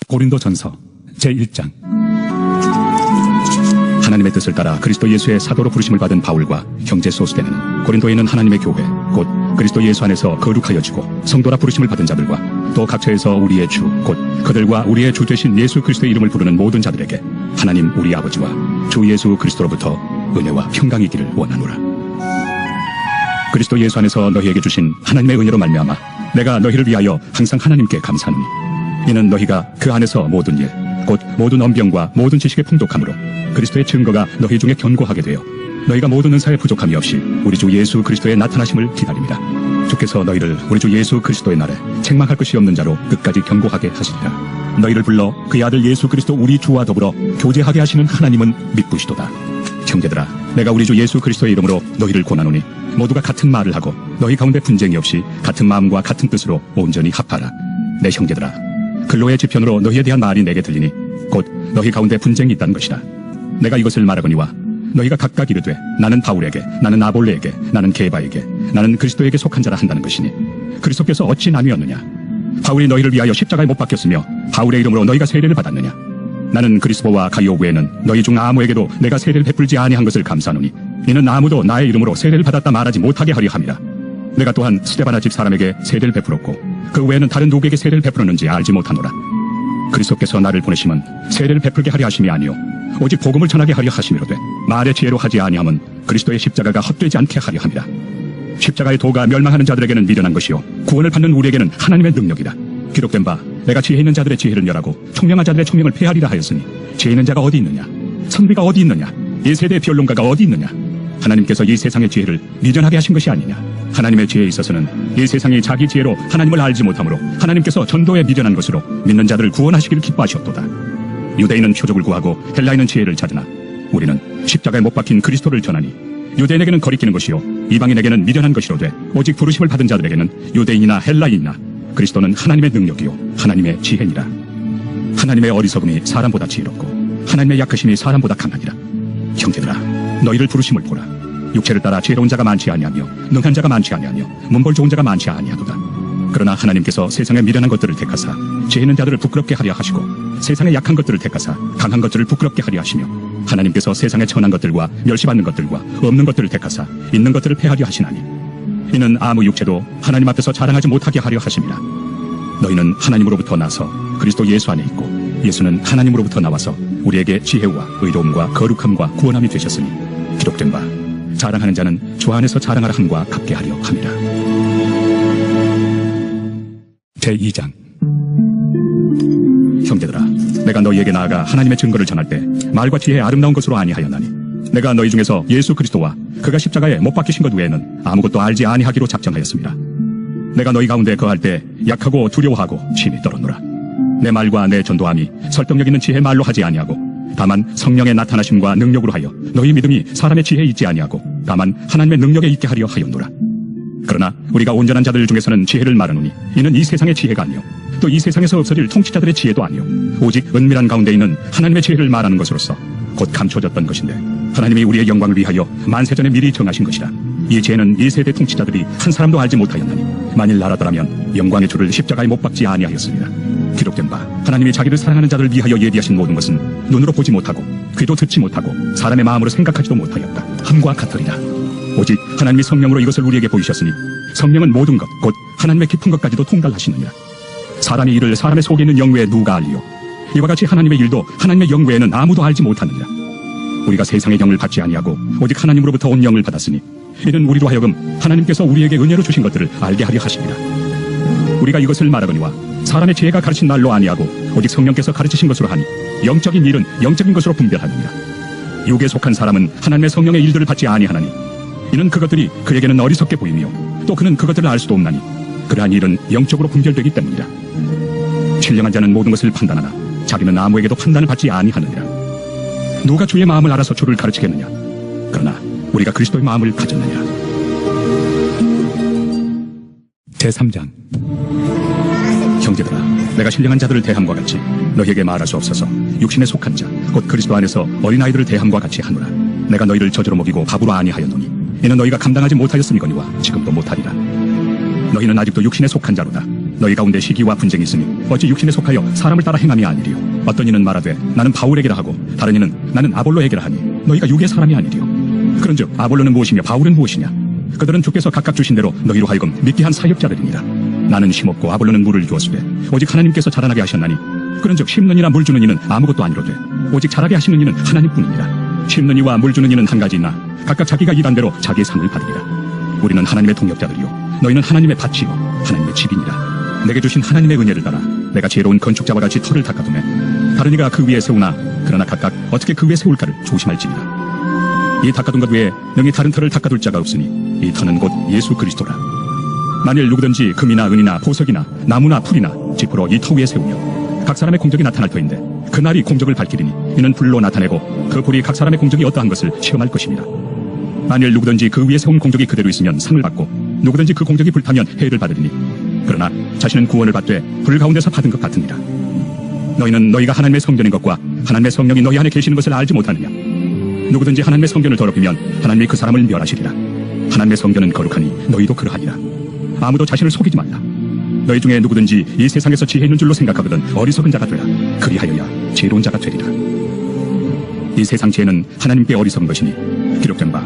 고린도전서 제1장. 하나님의 뜻을 따라 그리스도 예수의 사도로 부르심을 받은 바울과 형제 소스데는 고린도에 있는 하나님의 교회 곧 그리스도 예수 안에서 거룩하여지고 성도라 부르심을 받은 자들과 또 각처에서 우리의 주 곧 그들과 우리의 주 되신 예수 그리스도의 이름을 부르는 모든 자들에게 하나님 우리 아버지와 주 예수 그리스도로부터 은혜와 평강이 있기를 원하노라. 그리스도 예수 안에서 너희에게 주신 하나님의 은혜로 말미암아 내가 너희를 위하여 항상 하나님께 감사하노니 이는 너희가 그 안에서 모든 일 곧 모든 언병과 모든 지식의 풍족함으로 그리스도의 증거가 너희 중에 견고하게 되어 너희가 모든 은사에 부족함이 없이 우리 주 예수 그리스도의 나타나심을 기다립니다. 주께서 너희를 우리 주 예수 그리스도의 날에 책망할 것이 없는 자로 끝까지 견고하게 하시리라. 너희를 불러 그의 아들 예수 그리스도 우리 주와 더불어 교제하게 하시는 하나님은 믿으시도다. 형제들아, 내가 우리 주 예수 그리스도의 이름으로 너희를 권하노니 모두가 같은 말을 하고 너희 가운데 분쟁이 없이 같은 마음과 같은 뜻으로 온전히 합하라. 내 형제들아, 근로의 지편으로 너희에 대한 말이 내게 들리니 곧 너희 가운데 분쟁이 있다는 것이다. 내가 이것을 말하거니와 너희가 각각 이르되 나는 바울에게, 나는 아볼레에게, 나는 게바에게, 나는 그리스도에게 속한 자라 한다는 것이니 그리스도께서 어찌 나뉘었느냐? 바울이 너희를 위하여 십자가에 못 박혔으며 바울의 이름으로 너희가 세례를 받았느냐? 나는 그리스도와 가이오 외에는 너희 중 아무에게도 내가 세례를 베풀지 아니한 것을 감사하노니 이는 아무도 나의 이름으로 세례를 받았다 말하지 못하게 하려 함이라. 내가 또한 스데바나 집 사람에게 세례를 베풀었고 그 외에는 다른 누구에게 세례를 베풀었는지 알지 못하노라. 그리스도께서 나를 보내심은 세례를 베풀게 하려 하심이 아니요 오직 복음을 전하게 하려 하심이로되 말의 지혜로 하지 아니함은 그리스도의 십자가가 헛되지 않게 하려 함이라. 십자가의 도가 멸망하는 자들에게는 미련한 것이요 구원을 받는 우리에게는 하나님의 능력이다. 기록된 바 내가 지혜 있는 자들의 지혜를 멸하고 총명한 자들의 총명을 폐하리라 하였으니 지혜 있는 자가 어디 있느냐? 선비가 어디 있느냐? 이 세대의 변론가가 어디 있느냐? 하나님께서 이 세상의 지혜를 미련하게 하신 것이 아니냐? 하나님의 지혜에 있어서는 이 세상이 자기 지혜로 하나님을 알지 못하므로 하나님께서 전도에 미련한 것으로 믿는 자들을 구원하시기를 기뻐하셨도다. 유대인은 표적을 구하고 헬라인은 지혜를 찾으나 우리는 십자가에 못 박힌 그리스도를 전하니 유대인에게는 거리끼는 것이요 이방인에게는 미련한 것이로되 오직 부르심을 받은 자들에게는 유대인이나 헬라인이나 그리스도는 하나님의 능력이요 하나님의 지혜니라. 하나님의 어리석음이 사람보다 지혜롭고 하나님의 약하심이 사람보다 강하니라. 형제들아, 너희를 부르심을 보라. 육체를 따라 지혜로운 자가 많지 아니하며 능한 자가 많지 아니하며 문벌 좋은 자가 많지 아니하도다. 그러나 하나님께서 세상에 미련한 것들을 택하사 지혜 있는 자들을 부끄럽게 하려 하시고 세상에 약한 것들을 택하사 강한 것들을 부끄럽게 하려 하시며 하나님께서 세상에 천한 것들과 멸시받는 것들과 없는 것들을 택하사 있는 것들을 폐하려 하시나니 이는 아무 육체도 하나님 앞에서 자랑하지 못하게 하려 하심이라. 너희는 하나님으로부터 나서 그리스도 예수 안에 있고 예수는 하나님으로부터 나와서 우리에게 지혜와 의로움과 거룩함과 구원함이 되셨으니 기록된 바 자랑하는 자는 주 안에서 자랑하라 함과 같게 하려 함이라. 제2장. 형제들아, 내가 너희에게 나아가 하나님의 증거를 전할 때 말과 지혜의 아름다운 것으로 아니하였나니 내가 너희 중에서 예수 그리스도와 그가 십자가에 못 박히신 것 외에는 아무것도 알지 아니하기로 작정하였습니다. 내가 너희 가운데 거할 때 약하고 두려워하고 심히 떨었노라. 내 말과 내 전도함이 설득력 있는 지혜의 말로 하지 아니하고 다만 성령의 나타나심과 능력으로 하여 너희 믿음이 사람의 지혜에 있지 아니하고 다만 하나님의 능력에 있게 하려 하였노라. 그러나 우리가 온전한 자들 중에서는 지혜를 말하노니 이는 이 세상의 지혜가 아니요 또 이 세상에서 없어질 통치자들의 지혜도 아니요 오직 은밀한 가운데 있는 하나님의 지혜를 말하는 것으로서 곧 감춰졌던 것인데 하나님이 우리의 영광을 위하여 만세전에 미리 정하신 것이라. 이 지혜는 이 세대 통치자들이 한 사람도 알지 못하였나니 만일 알았더라면 영광의 주를 십자가에 못 박지 아니하였습니다. 기록된 바 하나님이 자기를 사랑하는 자들을 위하여 예비하신 모든 것은 눈으로 보지 못하고 귀도 듣지 못하고 사람의 마음으로 생각하지도 못하였다 함과 같으리라. 오직 하나님이 성령으로 이것을 우리에게 보이셨으니 성령은 모든 것 곧 하나님의 깊은 것까지도 통달하시느니라. 사람의 일을 사람의 속에 있는 영 외에 누가 알리요? 이와 같이 하나님의 일도 하나님의 영 외에는 아무도 알지 못하느니라. 우리가 세상의 영을 받지 아니하고 오직 하나님으로부터 온 영을 받았으니 이는 우리로 하여금 하나님께서 우리에게 은혜로 주신 것들을 알게 하려 하십니다. 우리가 이것을 말하거니와 사람의 지혜가 가르친 말로 아니하고 오직 성령께서 가르치신 것으로 하니 영적인 일은 영적인 것으로 분별하느니라. 육에 속한 사람은 하나님의 성령의 일들을 받지 아니하나니 이는 그것들이 그에게는 어리석게 보이며 또 그는 그것들을 알 수도 없나니 그러한 일은 영적으로 분별되기 때문이라. 신령한 자는 모든 것을 판단하나 자기는 아무에게도 판단을 받지 아니하느니라. 누가 주의 마음을 알아서 주를 가르치겠느냐? 그러나 우리가 그리스도의 마음을 가졌느니라. 제3장. 형제들아, 내가 신령한 자들을 대함과 같이 너희에게 말할 수 없어서 육신에 속한 자 곧 그리스도 안에서 어린아이들을 대함과 같이 하노라. 내가 너희를 저주로 먹이고 밥으로 아니하였노니 이는 너희가 감당하지 못하였음이거니와 지금도 못하리라. 너희는 아직도 육신에 속한 자로다. 너희 가운데 시기와 분쟁이 있으니 어찌 육신에 속하여 사람을 따라 행함이 아니리요. 어떤 이는 말하되 나는 바울에게라 하고 다른 이는 나는 아볼로에게라 하니 너희가 육의 사람이 아니리요. 그런즉 아볼로는 무엇이며 바울은 무엇이냐? 그들은 주께서 각각 주신 대로 너희로 하여금 믿게 한 사역자들이니라. 나는 심었고 아볼로는 물을 주었으되 오직 하나님께서 자라나게 하셨나니 그런즉 심는 이나 물 주는 이는 아무것도 아니로되 오직 자라게 하시는 이는 하나님뿐이니라. 심는 이와 물 주는 이는 한 가지이나 각각 자기가 일한 대로 자기의 상을 받으리라. 우리는 하나님의 동역자들이요 너희는 하나님의 밭이요 하나님의 집이니라. 내게 주신 하나님의 은혜를 따라 내가 지혜로운 건축자와 같이 터를 닦아두매 다른 이가 그 위에 세우나 그러나 각각 어떻게 그 위에 세울까를 조심할지니라. 이 닦아둔 것 외에 능히 다른 터를 닦아둘 자가 없으니 이 터는 곧 예수 그리스도라. 만일 누구든지 금이나 은이나 보석이나 나무나 풀이나 지푸로 이 터 위에 세우며 각 사람의 공적이 나타날 터인데 그날이 공적을 밝히리니 이는 불로 나타내고 그 불이 각 사람의 공적이 어떠한 것을 시험할 것입니다. 만일 누구든지 그 위에 세운 공적이 그대로 있으면 상을 받고 누구든지 그 공적이 불타면 해를 받으리니 그러나 자신은 구원을 받되 불 가운데서 받은 것 같으니라. 너희는 너희가 하나님의 성전인 것과 하나님의 성령이 너희 안에 계시는 것을 알지 못하느냐? 누구든지 하나님의 성전을 더럽히면 하나님이 그 사람을 멸하시리라. 하나님의 성전은 거룩하니 너희도 그러하니라. 아무도 자신을 속이지 말라. 너희 중에 누구든지 이 세상에서 지혜 있는 줄로 생각하거든 어리석은 자가 되라. 그리하여야 지혜로운 자가 되리라. 이 세상 지혜는 하나님께 어리석은 것이니 기록된 바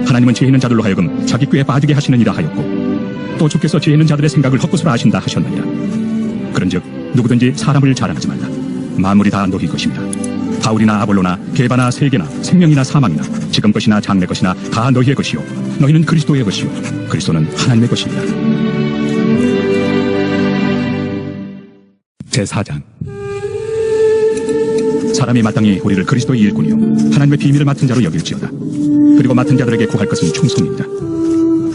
하나님은 지혜 있는 자들로 하여금 자기 꾀에 빠지게 하시느니라 하였고 또 주께서 지혜 있는 자들의 생각을 헛것으로 아신다 하셨느니라. 그런즉 누구든지 사람을 자랑하지 말라. 만물이 다 너희 것입니다. 바울이나 아볼로나 게바나 세계나 생명이나 사망이나 지금 것이나 장래 것이나 다 너희의 것이요 너희는 그리스도의 것이요 그리스도는 하나님의 것입니다. 제4장. 사람이 마땅히 우리를 그리스도의 일꾼이요 하나님의 비밀을 맡은 자로 여길지어다. 그리고 맡은 자들에게 구할 것은 충성입니다.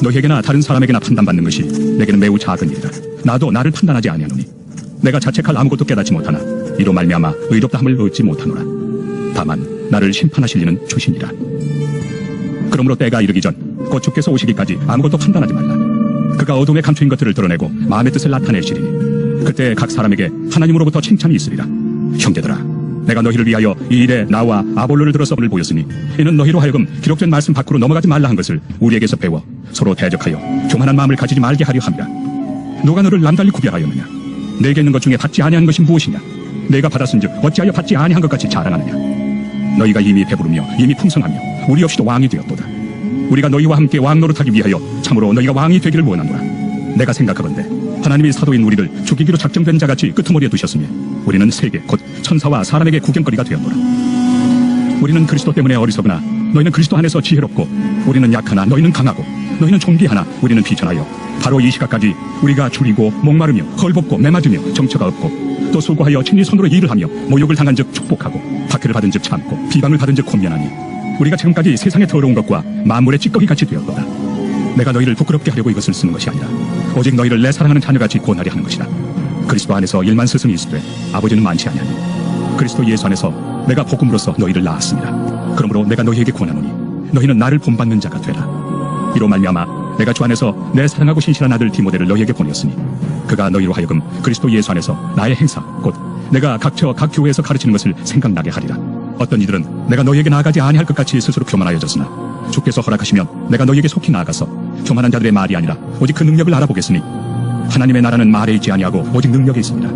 너희에게나 다른 사람에게나 판단받는 것이 내게는 매우 작은 일이다. 나도 나를 판단하지 아니하노니 내가 자책할 아무것도 깨닫지 못하나 이로 말미암아 의롭다함을 얻지 못하노라. 다만 나를 심판하실 이는 주시니라. 그러므로 때가 이르기 전 곧 주께서 오시기까지 아무것도 판단하지 말라. 그가 어둠에 감추인 것들을 드러내고 마음의 뜻을 나타내시리니 그때 각 사람에게 하나님으로부터 칭찬이 있으리라. 형제들아, 내가 너희를 위하여 이 일에 나와 아볼로를 들어 썩을 보였으니 이는 너희로 하여금 기록된 말씀 밖으로 넘어가지 말라 한 것을 우리에게서 배워 서로 대적하여 교만한 마음을 가지지 말게 하려 함이라. 누가 너를 남달리 구별하였느냐? 내게 있는 것 중에 받지 아니한 것이 무엇이냐? 내가 받았은즉 어찌하여 받지 아니한 것 같이 자랑하느냐? 너희가 이미 배부르며 이미 풍성하며 우리 없이도 왕이 되었도다. 우리가 너희와 함께 왕 노릇하기 위하여 참으로 너희가 왕이 되기를 원하노라. 내가 생각하건대 하나님이 사도인 우리를 죽이기로 작정된 자같이 끄트머리에 두셨으니 우리는 세계 곧 천사와 사람에게 구경거리가 되었노라. 우리는 그리스도 때문에 어리석으나 너희는 그리스도 안에서 지혜롭고 우리는 약하나 너희는 강하고 너희는 존귀하나 우리는 비천하여 바로 이 시각까지 우리가 줄이고 목마르며 헐벗고 매맞으며 정처가 없고 또 수고하여 친히 손으로 일을 하며 모욕을 당한 즉 축복하고 박해를 받은 즉 참고 비방을 받은 즉 곤면하니 우리가 지금까지 세상에 더러운 것과 만물의 찌꺼기 같이 되었도다. 내가 너희를 부끄럽게 하려고 이것을 쓰는 것이 아니라 오직 너희를 내 사랑하는 자녀같이 권하려 하는 것이다. 그리스도 안에서 일만 스승이 있으되 아버지는 많지 아니하니 그리스도 예수 안에서 내가 복음으로써 너희를 낳았습니다. 그러므로 내가 너희에게 권하노니 너희는 나를 본받는 자가 되라. 이로 말미암아 내가 주 안에서 내 사랑하고 신실한 아들 디모데를 너희에게 보냈으니 그가 너희로 하여금 그리스도 예수 안에서 나의 행사 곧 내가 각처 각 교회에서 가르치는 것을 생각나게 하리라. 어떤 이들은 내가 너희에게 나아가지 아니할 것 같이 스스로 교만하여졌으나 주께서 허락하시면 내가 너희에게 속히 나아가서 교만한 자들의 말이 아니라 오직 그 능력을 알아보겠으니 하나님의 나라는 말에 있지 아니하고 오직 능력에 있습니다.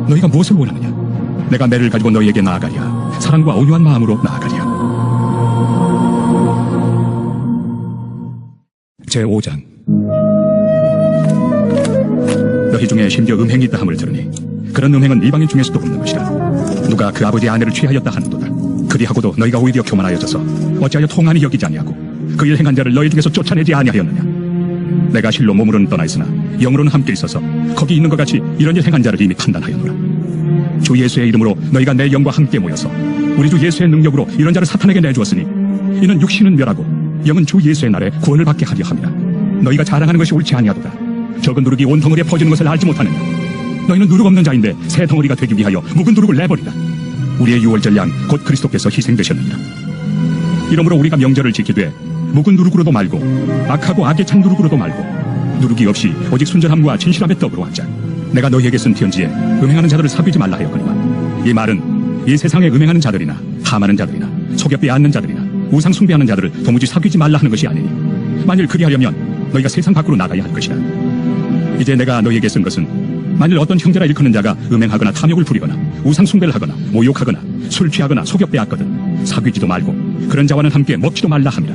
너희가 무엇을 원하느냐? 내가 매를 가지고 너희에게 나아가리야. 사랑과 온유한 마음으로 나아가리야. 제5장. 너희 중에 심지어 음행이 있다 함을 들으니 그런 음행은 이방인 중에서도 없는 것이라. 누가 그 아버지의 아내를 취하였다 하는도다. 그리하고도 너희가 오히려 교만하여져서 어찌하여 통한이 여기지 아니하고 그 일 행한 자를 너희 중에서 쫓아내지 아니하였느냐? 내가 실로 몸으로는 떠나 있으나 영으로는 함께 있어서 거기 있는 것 같이 이런 일 행한 자를 이미 판단하였노라. 주 예수의 이름으로 너희가 내 영과 함께 모여서 우리 주 예수의 능력으로 이런 자를 사탄에게 내주었으니 이는 육신은 멸하고 영은 주 예수의 날에 구원을 받게 하려 함이라. 너희가 자랑하는 것이 옳지 아니하도다. 적은 누룩이 온 덩어리에 퍼지는 것을 알지 못하느냐? 너희는 누룩 없는 자인데 새 덩어리가 되기 위하여 묵은 누룩을 내버리라. 우리의 유월절 양 곧 그리스도께서 희생되셨느니라. 이러므로 우리가 명절을 지키되 묵은 누룩으로도 말고 악하고 악에 찬 누룩으로도 말고 누룩이 없이 오직 순전함과 진실함의 떡으로 하자. 내가 너희에게 쓴 편지에 음행하는 자들을 사귀지 말라 하였거니와 이 말은 이 세상에 음행하는 자들이나 탐하는 자들이나 속여 빼앗는 자들이나 우상 숭배하는 자들을 도무지 사귀지 말라 하는 것이 아니니 만일 그리하려면 너희가 세상 밖으로 나가야 할 것이다. 이제 내가 너희에게 쓴 것은 만일 어떤 형제라 일컫는 자가 음행하거나 탐욕을 부리거나 우상숭배를 하거나 모욕하거나 술 취하거나 속여 빼앗거든 사귀지도 말고 그런 자와는 함께 먹지도 말라 함이라.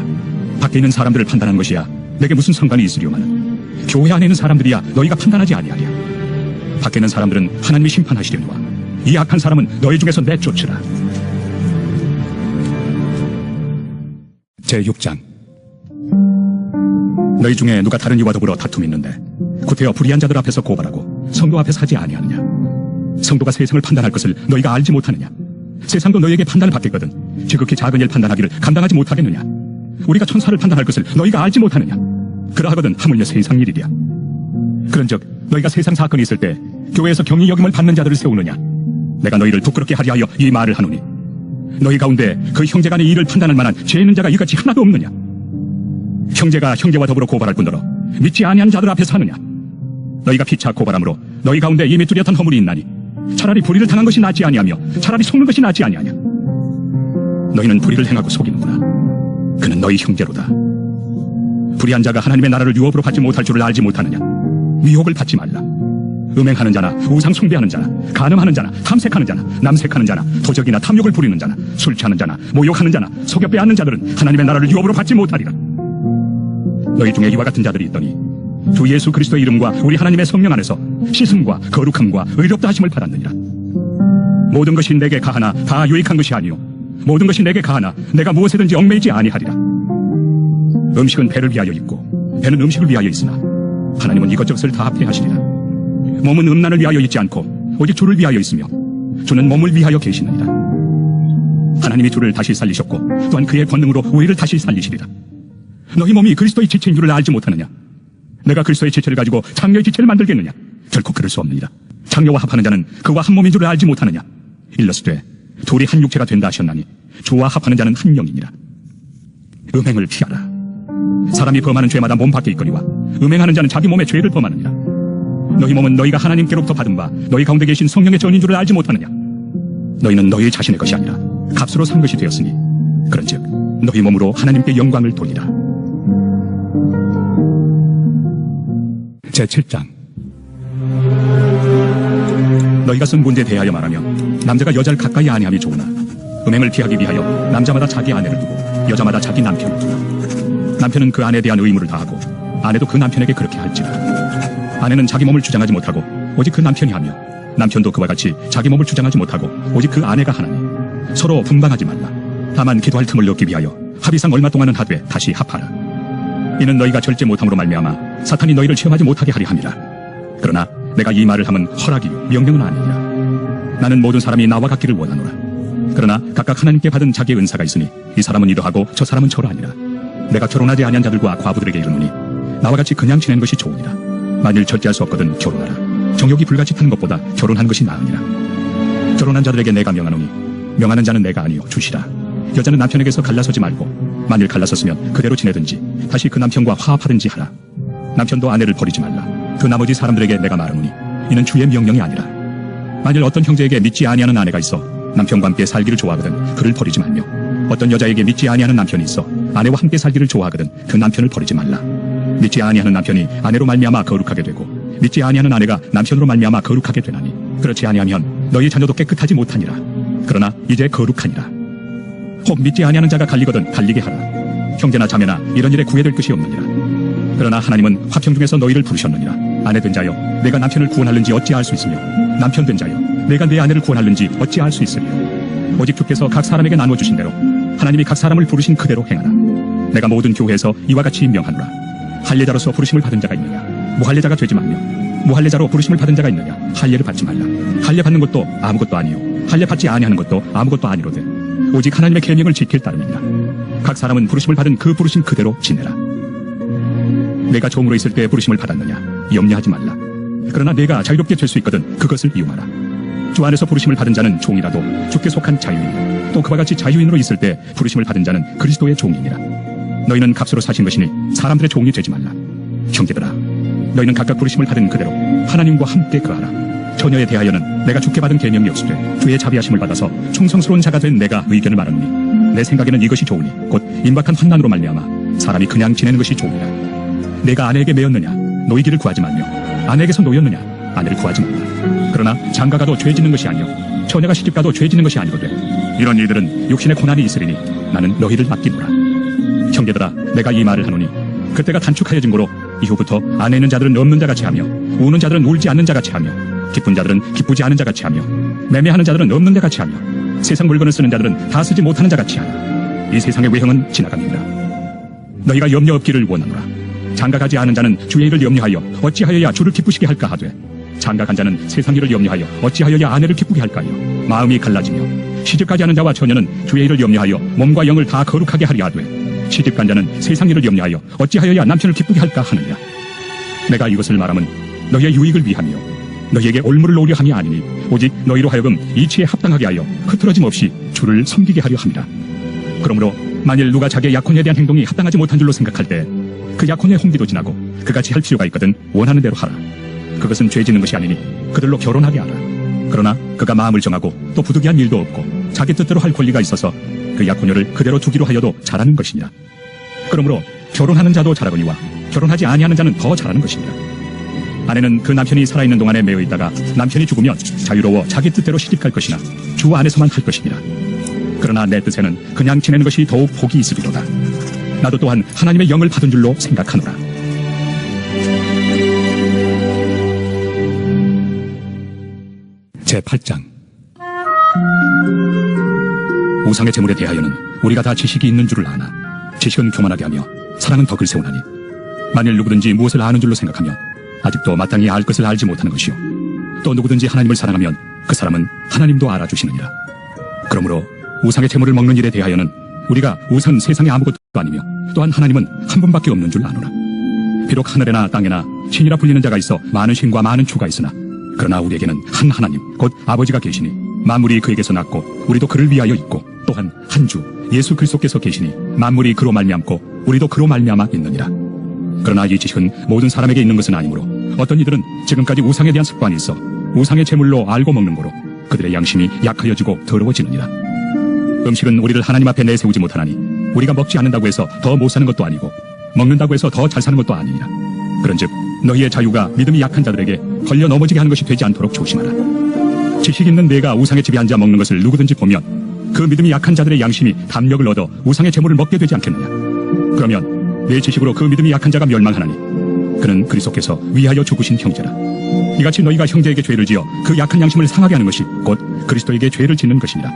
밖에 있는 사람들을 판단하는 것이야 내게 무슨 상관이 있으리오마는 교회 안에 있는 사람들이야 너희가 판단하지 아니하랴. 밖에 있는 사람들은 하나님이 심판하시려니와 이 악한 사람은 너희 중에서 내쫓으라. 제6장. 너희 중에 누가 다른 이와 더불어 다툼이 있는데 구태여 불의한 자들 앞에서 고발하고 성도 앞에서 하지 아니하느냐. 성도가 세상을 판단할 것을 너희가 알지 못하느냐. 세상도 너희에게 판단을 받겠거든 지극히 작은 일 판단하기를 감당하지 못하겠느냐. 우리가 천사를 판단할 것을 너희가 알지 못하느냐. 그러하거든 하물며 세상 일이랴. 그런즉 너희가 세상 사건이 있을 때 교회에서 경히 여김을 받는 자들을 세우느냐. 내가 너희를 부끄럽게 하리 하여 이 말을 하노니 너희 가운데 그 형제 간의 일을 판단할 만한 죄 있는 자가 이같이 하나도 없느냐. 형제가 형제와 더불어 고발할 뿐더러 믿지 아니하는 자들 앞에서 하느냐. 너희가 피차 고발함으로 너희 가운데 이미 뚜렷한 허물이 있나니 차라리 불의를 당한 것이 낫지 아니하며 차라리 속는 것이 낫지 아니하냐. 너희는 불의를 행하고 속이는구나. 그는 너희 형제로다. 불의한 자가 하나님의 나라를 유업으로 받지 못할 줄을 알지 못하느냐. 미혹을 받지 말라. 음행하는 자나 우상 숭배하는 자나 간음하는 자나 탐색하는 자나 남색하는 자나 도적이나 탐욕을 부리는 자나 술 취하는 자나 모욕하는 자나 속여 빼앗는 자들은 하나님의 나라를 유업으로 받지 못하리라. 너희 중에 이와 같은 자들이 있더니 주 예수 그리스도의 이름과 우리 하나님의 성령 안에서 씻음과 거룩함과 의롭다 하심을 받았느니라. 모든 것이 내게 가하나 다 유익한 것이 아니요 모든 것이 내게 가하나 내가 무엇에든지 얽매이지 아니하리라. 음식은 배를 위하여 있고 배는 음식을 위하여 있으나 하나님은 이것저것을 다 합해 하시리라. 몸은 음란을 위하여 있지 않고 오직 주를 위하여 있으며 주는 몸을 위하여 계시느니라. 하나님이 주를 다시 살리셨고 또한 그의 권능으로 우리를 다시 살리시리라. 너희 몸이 그리스도의 지체인 줄을 알지 못하느냐. 내가 그리스도의 지체를 가지고 장녀의 지체를 만들겠느냐. 결코 그럴 수 없느니라. 장녀와 합하는 자는 그와 한 몸인 줄을 알지 못하느냐. 일러스되 둘이 한 육체가 된다 하셨나니 주와 합하는 자는 한 영이니라. 음행을 피하라. 사람이 범하는 죄마다 몸 밖에 있거니와 음행하는 자는 자기 몸에 죄를 범하느니라. 너희 몸은 너희가 하나님께로부터 받은 바 너희 가운데 계신 성령의 전인 줄을 알지 못하느냐. 너희는 너희 자신의 것이 아니라 값으로 산 것이 되었으니 그런즉 너희 몸으로 하나님께 영광을 돌리라. 제7장. 너희가 쓴 문제에 대하여 말하며 남자가 여자를 가까이 아니함이 좋으나 음행을 피하기 위하여 남자마다 자기 아내를 두고 여자마다 자기 남편을 두라. 남편은 그 아내에 대한 의무를 다하고 아내도 그 남편에게 그렇게 할지라. 아내는 자기 몸을 주장하지 못하고 오직 그 남편이 하며 남편도 그와 같이 자기 몸을 주장하지 못하고 오직 그 아내가 하나니 서로 분방하지 말라. 다만 기도할 틈을 얻기 위하여 합의상 얼마 동안은 하되 다시 합하라. 이는 너희가 절제 못함으로 말미암아 사탄이 너희를 시험하지 못하게 하리 함이라. 그러나 내가 이 말을 하면 허락이요 명령은 아니니라. 나는 모든 사람이 나와 같기를 원하노라. 그러나 각각 하나님께 받은 자기의 은사가 있으니 이 사람은 이러하고 저 사람은 저러 하니라. 내가 결혼하지 아니한 자들과 과부들에게 이르노니 나와 같이 그냥 지내는 것이 좋으니라. 만일 절제할 수 없거든 결혼하라. 정욕이 불같이 타는 것보다 결혼하는 것이 나으니라. 결혼한 자들에게 내가 명하노니 명하는 자는 내가 아니요 주시라. 여자는 남편에게서 갈라서지 말고 만일 갈라섰으면 그대로 지내든지 다시 그 남편과 화합하든지 하라. 남편도 아내를 버리지 말라. 그 나머지 사람들에게 내가 말하노니 이는 주의 명령이 아니라. 만일 어떤 형제에게 믿지 아니하는 아내가 있어 남편과 함께 살기를 좋아하거든 그를 버리지 말며 어떤 여자에게 믿지 아니하는 남편이 있어 아내와 함께 살기를 좋아하거든 그 남편을 버리지 말라. 믿지 아니하는 남편이 아내로 말미암아 거룩하게 되고 믿지 아니하는 아내가 남편으로 말미암아 거룩하게 되나니 그렇지 아니하면 너희 자녀도 깨끗하지 못하니라. 그러나 이제 거룩하니라. 혹 믿지 아니하는 자가 갈리거든 갈리게 하라. 형제나 자매나 이런 일에 구애될 것이 없느니라. 그러나 하나님은 화평 중에서 너희를 부르셨느니라. 아내 된 자여 내가 남편을 구원하는지 어찌 알 수 있으며 남편 된 자여 내가 내 아내를 구원하는지 어찌 알 수 있으리요. 오직 주께서 각 사람에게 나누어 주신 대로 하나님이 각 사람을 부르신 그대로 행하라. 내가 모든 교회에서 이와 같이 명하노라. 할례자로서 부르심을 받은 자가 있느냐. 무할례자가 되지 말며 무할례자로 부르심을 받은 자가 있느냐. 할례를 받지 말라. 할례 받는 것도 아무것도 아니요 할례 받지 아니하는 것도 아무것도 아니로되 오직 하나님의 계명을 지킬 따름이니라. 각 사람은 부르심을 받은 그 부르심 그대로 지내라. 내가 종으로 있을 때 부르심을 받았느냐. 염려하지 말라. 그러나 내가 자유롭게 될 수 있거든 그것을 이용하라. 주 안에서 부르심을 받은 자는 종이라도 주께 속한 자유인이라. 또 그와 같이 자유인으로 있을 때 부르심을 받은 자는 그리스도의 종이니라. 너희는 값으로 사신 것이니 사람들의 종이 되지 말라. 형제들아 너희는 각각 부르심을 받은 그대로 하나님과 함께 거하라. 처녀에 대하여는 내가 주께 받은 계명이 없으되 주의 자비하심을 받아서 충성스러운 자가 된 내가 의견을 말하노니 내 생각에는 이것이 좋으니 곧 임박한 환난으로 말미암아 사람이 그냥 지내는 것이 좋으니라. 내가 아내에게 매였느냐. 노이기를 구하지 말며 아내에게서 놓였느냐. 아내를 구하지 말라. 그러나 장가가도 죄 짓는 것이 아니요 처녀가 시집가도 죄 짓는 것이 아니거든. 이런 이들은 육신의 고난이 있으리니 나는 너희를 맡기노라. 형제들아, 내가 이 말을 하노니 그때가 단축하여진 고로 이후부터 안에 있는 자들은 없는 자같이 하며 우는 자들은 울지 않는 자같이 하며 기쁜 자들은 기쁘지 않은 자같이 하며 매매하는 자들은 없는 자같이 하며 세상 물건을 쓰는 자들은 다 쓰지 못하는 자같이 하나. 이 세상의 외형은 지나갑니다. 너희가 염려 없기를 원하노라. 장가가지 않은 자는 주의 일을 염려하여 어찌하여야 주를 기쁘시게 할까 하되 장가간 자는 세상 일을 염려하여 어찌하여야 아내를 기쁘게 할까요. 마음이 갈라지며 시집가지 않은 자와 처녀는 주의 일을 염려하여 몸과 영을 다 거룩하게 하려 하되 시집간 자는 세상 일을 염려하여 어찌하여야 남편을 기쁘게 할까 하느냐. 내가 이것을 말함은 너희의 유익을 위하며 너희에게 올무를 놓으려 함이 아니니 오직 너희로 하여금 이치에 합당하게 하여 흐트러짐 없이 주를 섬기게 하려 함이라. 그러므로 만일 누가 자기의 약혼에 대한 행동이 합당하지 못한 줄로 생각할 때 그 약혼의 홍기도 지나고 그같이 할 필요가 있거든 원하는 대로 하라. 그것은 죄 짓는 것이 아니니 그들로 결혼하게 하라. 그러나 그가 마음을 정하고 또 부득이한 일도 없고 자기 뜻대로 할 권리가 있어서 그 약혼녀를 그대로 두기로 하여도 잘하는 것이니라. 그러므로 결혼하는 자도 잘하거니와 결혼하지 아니하는 자는 더 잘하는 것이니라. 아내는 그 남편이 살아있는 동안에 매여 있다가 남편이 죽으면 자유로워 자기 뜻대로 시집갈 것이나 주 안에서만 할 것이니라. 그러나 내 뜻에는 그냥 지내는 것이 더욱 복이 있으리로다. 나도 또한 하나님의 영을 받은 줄로 생각하노라. 제8장. 우상의 제물에 대하여는 우리가 다 지식이 있는 줄을 아나 지식은 교만하게 하며 사랑은 덕을 세우나니 만일 누구든지 무엇을 아는 줄로 생각하면 아직도 마땅히 알 것을 알지 못하는 것이요 또 누구든지 하나님을 사랑하면 그 사람은 하나님도 알아주시느니라. 그러므로 우상의 제물을 먹는 일에 대하여는 우리가 우선 세상에 아무것도 아니며 또한 하나님은 한 분밖에 없는 줄 아노라. 비록 하늘에나 땅에나 신이라 불리는 자가 있어 많은 신과 많은 주가 있으나 그러나 우리에게는 한 하나님 곧 아버지가 계시니 만물이 그에게서 났고 우리도 그를 위하여 있고 또한 한 주 예수 그리스도께서 계시니 만물이 그로 말미암고 우리도 그로 말미암아 있느니라. 그러나 이 지식은 모든 사람에게 있는 것은 아니므로 어떤 이들은 지금까지 우상에 대한 습관이 있어 우상의 제물로 알고 먹는 거로 그들의 양심이 약하여지고 더러워지느니라. 음식은 우리를 하나님 앞에 내세우지 못하나니 우리가 먹지 않는다고 해서 더 못 사는 것도 아니고 먹는다고 해서 더 잘 사는 것도 아니니라. 그런즉 너희의 자유가 믿음이 약한 자들에게 걸려 넘어지게 하는 것이 되지 않도록 조심하라. 지식 있는 내가 우상의 집에 앉아 먹는 것을 누구든지 보면 그 믿음이 약한 자들의 양심이 담력을 얻어 우상의 제물을 먹게 되지 않겠느냐. 그러면 내 지식으로 그 믿음이 약한 자가 멸망하나니 그는 그리스도께서 위하여 죽으신 형제라. 이같이 너희가 형제에게 죄를 지어 그 약한 양심을 상하게 하는 것이 곧 그리스도에게 죄를 짓는 것이니라.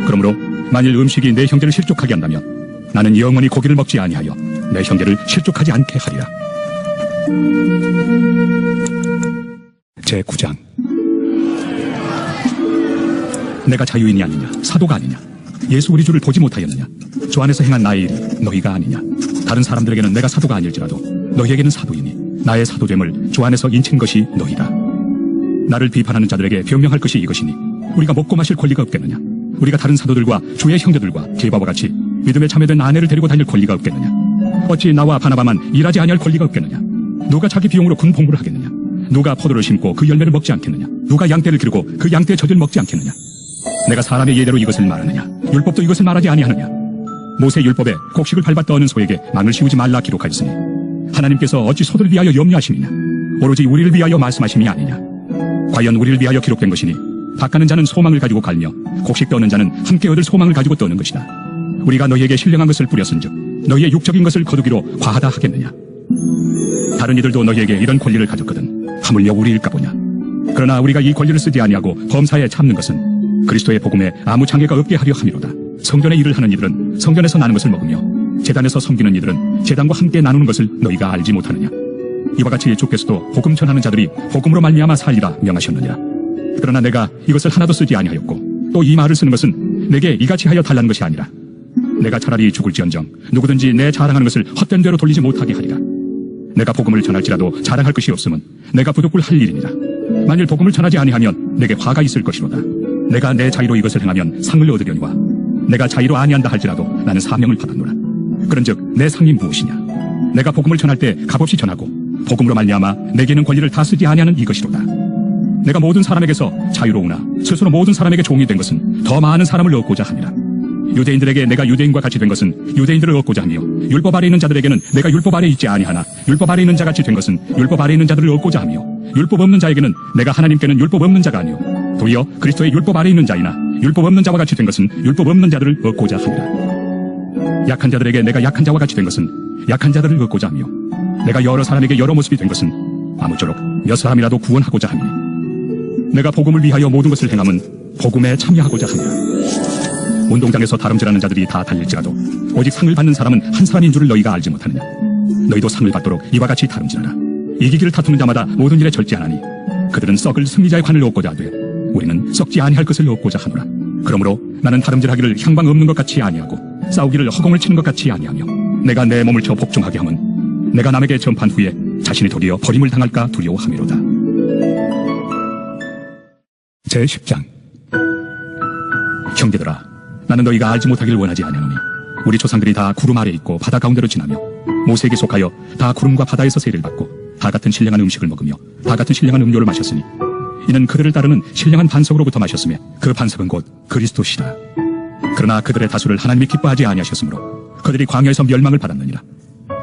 그러므로 만일 음식이 내 형제를 실족하게 한다면 나는 영원히 고기를 먹지 아니하여 내 형제를 실족하지 않게 하리라. 제9장. 내가 자유인이 아니냐 사도가 아니냐 예수 우리 주를 보지 못하였느냐 주 안에서 행한 나의 일이 너희가 아니냐. 다른 사람들에게는 내가 사도가 아닐지라도 너희에게는 사도이니 나의 사도됨을 주 안에서 인친 것이 너희다. 나를 비판하는 자들에게 변명할 것이 이것이니 우리가 먹고 마실 권리가 없겠느냐. 우리가 다른 사도들과 주의 형제들과 게바와 같이 믿음에 참여된 아내를 데리고 다닐 권리가 없겠느냐. 어찌 나와 바나바만 일하지 아니할 권리가 없겠느냐. 누가 자기 비용으로 군 복무를 하겠느냐. 누가 포도를 심고 그 열매를 먹지 않겠느냐. 누가 양떼를 기르고 그 양떼의 젖을 먹지 않겠느냐. 내가 사람의 예대로 이것을 말하느냐. 율법도 이것을 말하지 아니하느냐. 모세 율법에 곡식을 밟아 떠는 소에게 망을 씌우지 말라 기록하였으니 하나님께서 어찌 소들을 위하여 염려하심이냐. 오로지 우리를 위하여 말씀하심이 아니냐. 과연 우리를 위하여 기록된 것이니 닦아는 자는 소망을 가지고 갈며 곡식 떠는 자는 함께 얻을 소망을 가지고 떠는 것이다. 우리가 너희에게 신령한 것을 뿌렸은즉 너희의 육적인 것을 거두기로 과하다 하겠느냐. 다른 이들도 너희에게 이런 권리를 가졌거든 하물며 우리일까 보냐. 그러나 우리가 이 권리를 쓰지 아니하고 범사에 참는 것은 그리스도의 복음에 아무 장애가 없게 하려 함이로다. 성전의 일을 하는 이들은 성전에서 나는 것을 먹으며 제단에서 섬기는 이들은 제단과 함께 나누는 것을 너희가 알지 못하느냐. 이와 같이 주께서도 복음 전하는 자들이 복음으로 말미암아 살리라 명하셨느니라. 그러나 내가 이것을 하나도 쓰지 아니하였고 또 이 말을 쓰는 것은 내게 이같이 하여 달라는 것이 아니라 내가 차라리 죽을지언정 누구든지 내 자랑하는 것을 헛된 대로 돌리지 못하게 하리라. 내가 복음을 전할지라도 자랑할 것이 없으면 내가 부득불 할 일이니라. 만일 복음을 전하지 아니하면 내게 화가 있을 것이로다. 내가 내 자유로 이것을 행하면 상을 얻으려니와 내가 자유로 아니한다 할지라도 나는 사명을 받았노라. 그런즉 내 상이 무엇이냐. 내가 복음을 전할 때 값없이 전하고 복음으로 말미암아 내게는 권리를 다 쓰지 아니하는 이것이로다. 내가 모든 사람에게서 자유로우나 스스로 모든 사람에게 종이 된 것은 더 많은 사람을 얻고자 함이라. 유대인들에게 내가 유대인과 같이 된 것은 유대인들을 얻고자 하며 율법 아래 있는 자들에게는 내가 율법 아래 있지 아니하나 율법 아래 있는 자같이 된 것은 율법 아래 있는 자들을 얻고자 하며 율법 없는 자에게는 내가 하나님께는 율법 없는 자가 아니요 도리어 그리스도의 율법 아래 있는 자이나 율법 없는 자와 같이 된 것은 율법 없는 자들을 얻고자 함이라. 약한 자들에게 내가 약한 자와 같이 된 것은 약한 자들을 얻고자 하며 내가 여러 사람에게 여러 모습이 된 것은 아무쪼록 몇 사람이라도 구원하고자 함이니 내가 복음을 위하여 모든 것을 행함은 복음에 참여하고자 함이라. 운동장에서 다름질하는 자들이 다 달릴지라도 오직 상을 받는 사람은 한 사람인 줄을 너희가 알지 못하느냐. 너희도 상을 받도록 이와 같이 다름질하라. 이기기를 다투는 자마다 모든 일에 절제하나니 그들은 썩을 승리자의 관을 얻고자 하되 우리는 썩지 아니할 것을 얻고자 하노라. 그러므로 나는 다름질하기를 향방 없는 것 같이 아니하고 싸우기를 허공을 치는 것 같이 아니하며 내가 내 몸을 쳐 복종하게 함은 내가 남에게 전판 후에 자신이 도리어 버림을 당할까 두려워함이로다. 제10장. 형제들아, 나는 너희가 알지 못하길 원하지 아니하노니 우리 조상들이 다 구름 아래 있고 바다 가운데로 지나며 모세에게 속하여 다 구름과 바다에서 세를 받고 다 같은 신령한 음식을 먹으며 다 같은 신령한 음료를 마셨으니 이는 그들을 따르는 신령한 반석으로부터 마셨으며 그 반석은 곧 그리스도시다. 그러나 그들의 다수를 하나님이 기뻐하지 아니하셨으므로 그들이 광야에서 멸망을 받았느니라.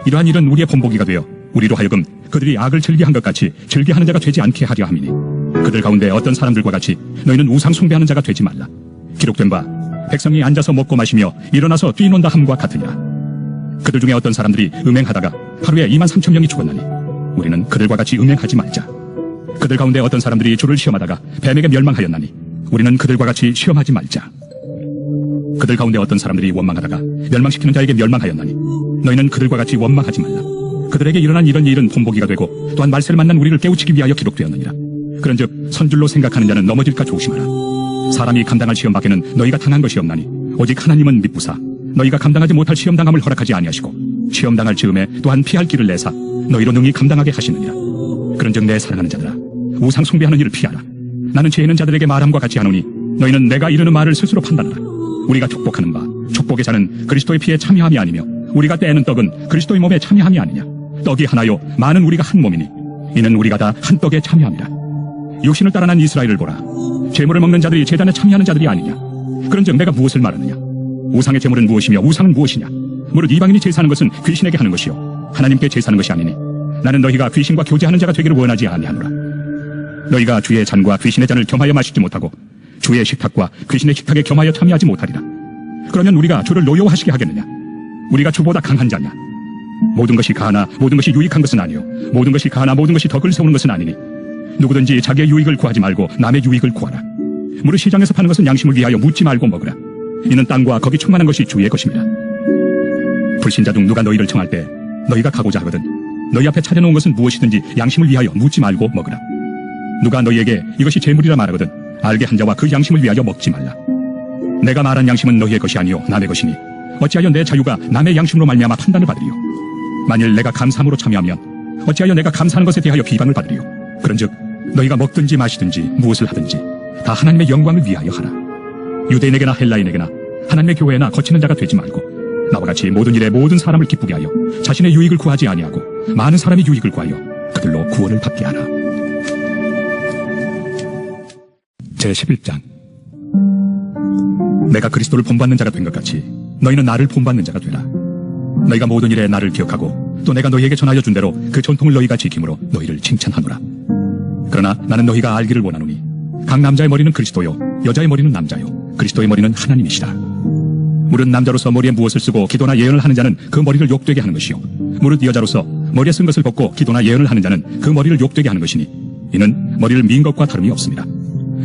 이러한 일은 우리의 본보기가 되어 우리로 하여금 그들이 악을 즐기한 것 같이 즐기하는 자가 되지 않게 하려 함이니 그들 가운데 어떤 사람들과 같이 너희는 우상 숭배하는 자가 되지 말라. 기록된 바 백성이 앉아서 먹고 마시며 일어나서 뛰논다 함과 같으니라. 그들 중에 어떤 사람들이 음행하다가 하루에 23,000명이 죽었나니 우리는 그들과 같이 음행하지 말자. 그들 가운데 어떤 사람들이 주를 시험하다가 뱀에게 멸망하였나니 우리는 그들과 같이 시험하지 말자. 그들 가운데 어떤 사람들이 원망하다가 멸망시키는 자에게 멸망하였나니 너희는 그들과 같이 원망하지 말라. 그들에게 일어난 이런 일은 본보기가 되고 또한 말세를 만난 우리를 깨우치기 위하여 기록되었느니라. 그런즉 선줄로 생각하는 자는 넘어질까 조심하라. 사람이 감당할 시험 밖에는 너희가 당한 것이 없나니 오직 하나님은 미쁘사 너희가 감당하지 못할 시험 당함을 허락하지 아니하시고 시험 당할 즈음에 또한 피할 길을 내사 너희로 능히 감당하게 하시느니라. 그런즉 내 사랑하는 자들아, 우상 숭배하는 일을 피하라. 나는 죄 있는 자들에게 말함과 같이 하노니 너희는 내가 이르는 말을 스스로 판단하라. 우리가 축복하는 바 축복의 자는 그리스도의 피에 참여함이 아니며 우리가 떼는 떡은 그리스도의 몸에 참여함이 아니냐. 떡이 하나요 많은 우리가 한 몸이니 이는 우리가 다 한 떡에 참여함이라. 육신을 따라 난 이스라엘을 보라. 제물을 먹는 자들이 제단에 참여하는 자들이 아니냐. 그런즉 내가 무엇을 말하느냐. 우상의 제물은 무엇이며 우상은 무엇이냐. 무릇 이방인이 제사하는 것은 귀신에게 하는 것이요 하나님께 제사하는 것이 아니니 나는 너희가 귀신과 교제하는 자가 되기를 원하지 아니하노라. 너희가 주의 잔과 귀신의 잔을 겸하여 마시지 못하고 주의 식탁과 귀신의 식탁에 겸하여 참여하지 못하리라. 그러면 우리가 주를 노여워하시게 하겠느냐. 우리가 주보다 강한 자냐. 모든 것이 가하나 모든 것이 유익한 것은 아니요 모든 것이 가하나 모든 것이 덕을 세우는 것은 아니니 누구든지 자기의 유익을 구하지 말고 남의 유익을 구하라. 무릇 시장에서 파는 것은 양심을 위하여 묻지 말고 먹으라. 이는 땅과 거기 충만한 것이 주의 것입니다. 불신자 중 누가 너희를 청할 때 너희가 가고자 하거든 너희 앞에 차려놓은 것은 무엇이든지 양심을 위하여 묻지 말고 먹으라. 누가 너희에게 이것이 재물이라 말하거든 알게 한 자와 그 양심을 위하여 먹지 말라. 내가 말한 양심은 너희의 것이 아니요 남의 것이니 어찌하여 내 자유가 남의 양심으로 말미암아 판단을 받으리요. 만일 내가 감사함으로 참여하면 어찌하여 내가 감사하는 것에 대하여 비방을 받으리요. 그런즉 너희가 먹든지 마시든지 무엇을 하든지 다 하나님의 영광을 위하여 하라. 유대인에게나 헬라인에게나 하나님의 교회나 거치는 자가 되지 말고 나와 같이 모든 일에 모든 사람을 기쁘게 하여 자신의 유익을 구하지 아니하고 많은 사람의 유익을 구하여 그들로 구원을 받게 하라. 제11장. 내가 그리스도를 본받는 자가 된 것 같이 너희는 나를 본받는 자가 되라. 너희가 모든 일에 나를 기억하고 또 내가 너희에게 전하여 준 대로 그 전통을 너희가 지킴으로 너희를 칭찬하노라. 그러나 나는 너희가 알기를 원하노니 각 남자의 머리는 그리스도요 여자의 머리는 남자요 그리스도의 머리는 하나님이시라. 무릇 남자로서 머리에 무엇을 쓰고 기도나 예언을 하는 자는 그 머리를 욕되게 하는 것이요 무릇 여자로서 머리에 쓴 것을 벗고 기도나 예언을 하는 자는 그 머리를 욕되게 하는 것이니 이는 머리를 민 것과 다름이 없습니다.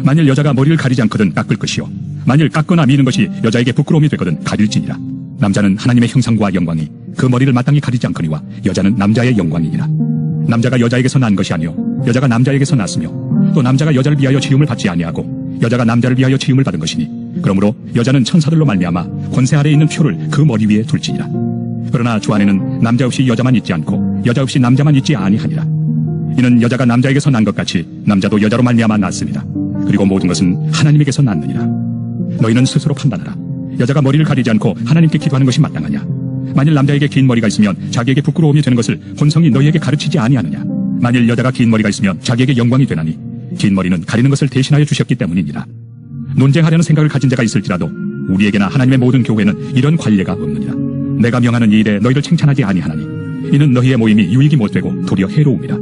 만일 여자가 머리를 가리지 않거든 깎을 것이요 만일 깎거나 미는 것이 여자에게 부끄러움이 되거든 가릴지니라. 남자는 하나님의 형상과 영광이 그 머리를 마땅히 가리지 않거니와 여자는 남자의 영광이니라. 남자가 여자에게서 난 것이 아니요 여자가 남자에게서 났으며 또 남자가 여자를 위하여 지음을 받지 아니하고 여자가 남자를 위하여 지음을 받은 것이니 그러므로 여자는 천사들로 말미암아 권세 아래에 있는 표를 그 머리 위에 둘지니라. 그러나 주 안에는 남자 없이 여자만 있지 않고 여자 없이 남자만 있지 아니하니라. 이는 여자가 남자에게서 난 것 같이 남자도 여자로 말미암아 났습니다. 그리고 모든 것은 하나님에게서 났느니라. 너희는 스스로 판단하라. 여자가 머리를 가리지 않고 하나님께 기도하는 것이 마땅하냐. 만일 남자에게 긴 머리가 있으면 자기에게 부끄러움이 되는 것을 본성이 너희에게 가르치지 아니하느냐. 만일 여자가 긴 머리가 있으면 자기에게 영광이 되나니 긴 머리는 가리는 것을 대신하여 주셨기 때문이니라. 논쟁하려는 생각을 가진 자가 있을지라도 우리에게나 하나님의 모든 교회는 이런 관례가 없느니라. 내가 명하는 이 일에 너희를 칭찬하지 아니하나니 이는 너희의 모임이 유익이 못되고 도리어 해로움이라.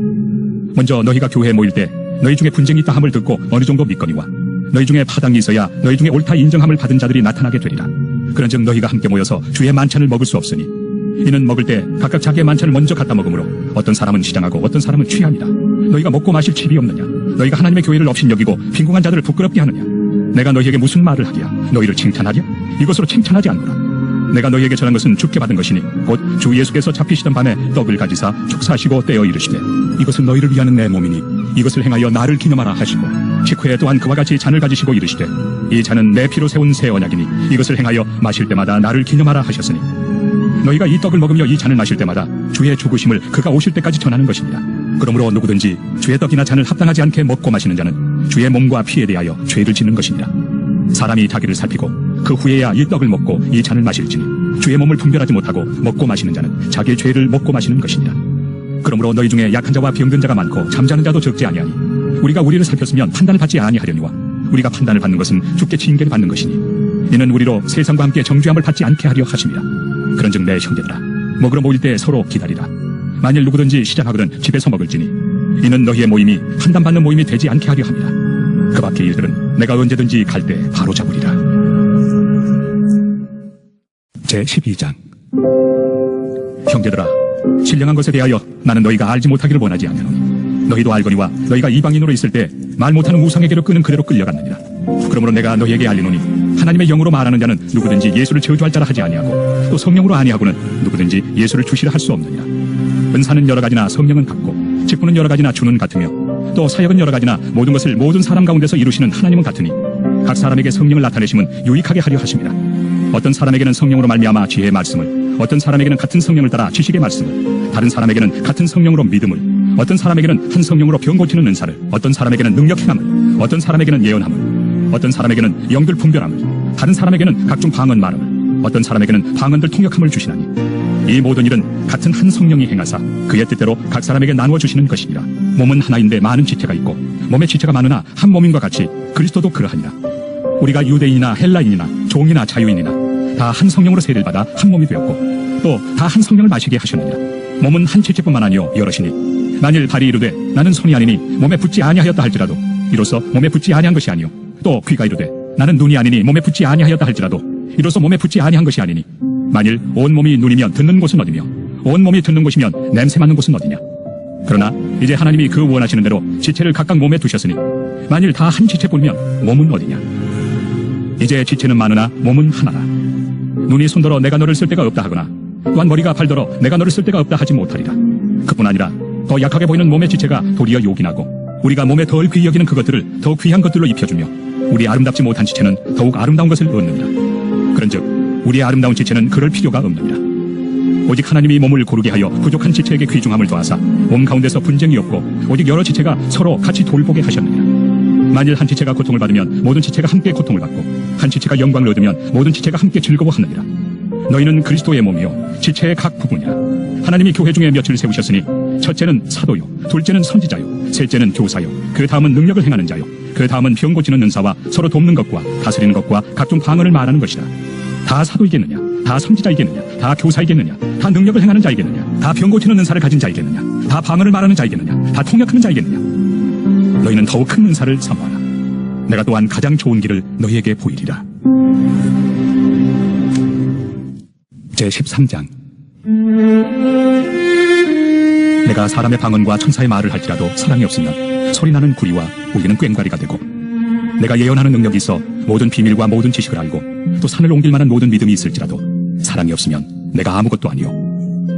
먼저 너희가 교회에 모일 때 너희 중에 분쟁이 있다 함을 듣고 어느 정도 믿거니와 너희 중에 파당이 있어야 너희 중에 옳다 인정함을 받은 자들이 나타나게 되리라. 그런즉 너희가 함께 모여서 주의 만찬을 먹을 수 없으니 이는 먹을 때 각각 자기의 만찬을 먼저 갖다 먹으므로 어떤 사람은 시장하고 어떤 사람은 취함이라. 너희가 먹고 마실 칩이 없느냐? 너희가 하나님의 교회를 업신여기고 빈궁한 자들을 부끄럽게 하느냐? 내가 너희에게 무슨 말을 하랴? 너희를 칭찬하랴? 이것으로 칭찬하지 않노라. 내가 너희에게 전한 것은 주께 받은 것이니 곧 주 예수께서 잡히시던 밤에 떡을 가지사 축사하시고 떼어 이르시되 이것은 너희를 위하는 내 몸이니 이것을 행하여 나를 기념하라 하시고 식후에 또한 그와 같이 잔을 가지시고 이르시되 이 잔은 내 피로 세운 새 언약이니 이것을 행하여 마실 때마다 나를 기념하라 하셨으니 너희가 이 떡을 먹으며 이 잔을 마실 때마다 주의 죽으심을 그가 오실 때까지 전하는 것입니다. 그러므로 누구든지 주의 떡이나 잔을 합당하지 않게 먹고 마시는 자는 주의 몸과 피에 대하여 죄를 짓는 것입니다. 사람이 자기를 살피고 그 후에야 이 떡을 먹고 이 잔을 마실지니 주의 몸을 분별하지 못하고 먹고 마시는 자는 자기의 죄를 먹고 마시는 것입니다. 그러므로 너희 중에 약한 자와 병든 자가 많고 잠자는 자도 적지 아니하니 우리가 우리를 살폈으면 판단을 받지 아니하려니와 우리가 판단을 받는 것은 주께 징계를 받는 것이니 이는 우리로 세상과 함께 정죄함을 받지 않게 하려 하심이라. 그런즉 내 형제들아 먹으러 모일 때 서로 기다리라. 만일 누구든지 시장하거든 집에서 먹을지니 이는 너희의 모임이 판단받는 모임이 되지 않게 하려 함이라. 그 밖의 일들은 내가 언제든지 갈 때 바로 잡으리라. 제12장. 형제들아 신령한 것에 대하여 나는 너희가 알지 못하기를 원하지 아니하노니 너희도 알거니와 너희가 이방인으로 있을 때 말 못하는 우상에게로 끄는 그대로 끌려갔느니라. 그러므로 내가 너희에게 알리노니 하나님의 영으로 말하는 자는 누구든지 예수를 저주할 자라 하지 아니하고 또 성령으로 아니하고는 누구든지 예수를 주시라 할 수 없느니라. 은사는 여러 가지나 성령은 같고 직분은 여러 가지나 주는 같으며 또 사역은 여러 가지나 모든 것을 모든 사람 가운데서 이루시는 하나님은 같으니 각 사람에게 성령을 나타내심은 유익하게 하려 하심이라. 어떤 사람에게는 성령으로 말미암아 지혜의 말씀을, 어떤 사람에게는 같은 성령을 따라 지식의 말씀을, 다른 사람에게는 같은 성령으로 믿음을, 어떤 사람에게는 한 성령으로 병 고치는 은사를, 어떤 사람에게는 능력 행함을, 어떤 사람에게는 예언함을, 어떤 사람에게는 영들 분별함을, 다른 사람에게는 각종 방언 말함을, 어떤 사람에게는 방언들 통역함을 주시나니 이 모든 일은 같은 한 성령이 행하사 그의 뜻대로 각 사람에게 나누어 주시는 것이니라. 몸은 하나인데 많은 지체가 있고 몸의 지체가 많으나 한 몸인과 같이 그리스도도 그러하니라. 우리가 유대인이나 헬라인이나 종이나 자유인이나 다 한 성령으로 세례를 받아 한 몸이 되었고 또 다 한 성령을 마시게 하셨느니라. 몸은 한 지체뿐만 아니요 여럿이니 만일 발이 이르되 나는 손이 아니니 몸에 붙지 아니하였다 할지라도 이로써 몸에 붙지 아니한 것이 아니요 또 귀가 이르되 나는 눈이 아니니 몸에 붙지 아니하였다 할지라도 이로써 몸에 붙지 아니한 것이 아니니 만일 온 몸이 눈이면 듣는 곳은 어디며 온 몸이 듣는 곳이면 냄새 맡는 곳은 어디냐. 그러나 이제 하나님이 그 원하시는 대로 지체를 각각 몸에 두셨으니 만일 다 한 지체뿐이면 몸은 어디냐. 이제 지체는 많으나 몸은 하나라. 눈이 손더러 내가 너를 쓸 데가 없다 하거나 또한 머리가 발더러 내가 너를 쓸 데가 없다 하지 못하리라. 그뿐 아니라 더 약하게 보이는 몸의 지체가 도리어 요긴하고 우리가 몸에 덜 귀히 여기는 그것들을 더욱 귀한 것들로 입혀주며 우리 아름답지 못한 지체는 더욱 아름다운 것을 얻느니라. 그런즉 우리의 아름다운 지체는 그럴 필요가 없느니라. 오직 하나님이 몸을 고르게 하여 부족한 지체에게 귀중함을 더하사 몸 가운데서 분쟁이 없고 오직 여러 지체가 서로 같이 돌보게 하셨느니라. 만일 한 지체가 고통을 받으면 모든 지체가 함께 고통을 받고 한 지체가 영광을 얻으면 모든 지체가 함께 즐거워하느니라. 너희는 그리스도의 몸이요 지체의 각 부분이라. 하나님이 교회 중에 몇을 세우셨으니 첫째는 사도요, 둘째는 선지자요, 셋째는 교사요, 그 다음은 능력을 행하는 자요, 그 다음은 병 고치는 은사와 서로 돕는 것과 다스리는 것과 각종 방언을 말하는 것이라. 다 사도이겠느냐? 다 선지자이겠느냐? 다 교사이겠느냐? 다 능력을 행하는 자이겠느냐? 다 병 고치는 은사를 가진 자이겠느냐? 다 방언을 말하는 자이겠느냐? 다 통역하는 자이겠느냐? 너희는 더욱 큰 은사를 사모하라. 내가 또한 가장 좋은 길을 너희에게 보이리라. 제13장. 내가 사람의 방언과 천사의 말을 할지라도 사랑이 없으면 소리나는 구리와 울리는 꽹과리가 되고 내가 예언하는 능력이 있어 모든 비밀과 모든 지식을 알고 또 산을 옮길 만한 모든 믿음이 있을지라도 사랑이 없으면 내가 아무것도 아니요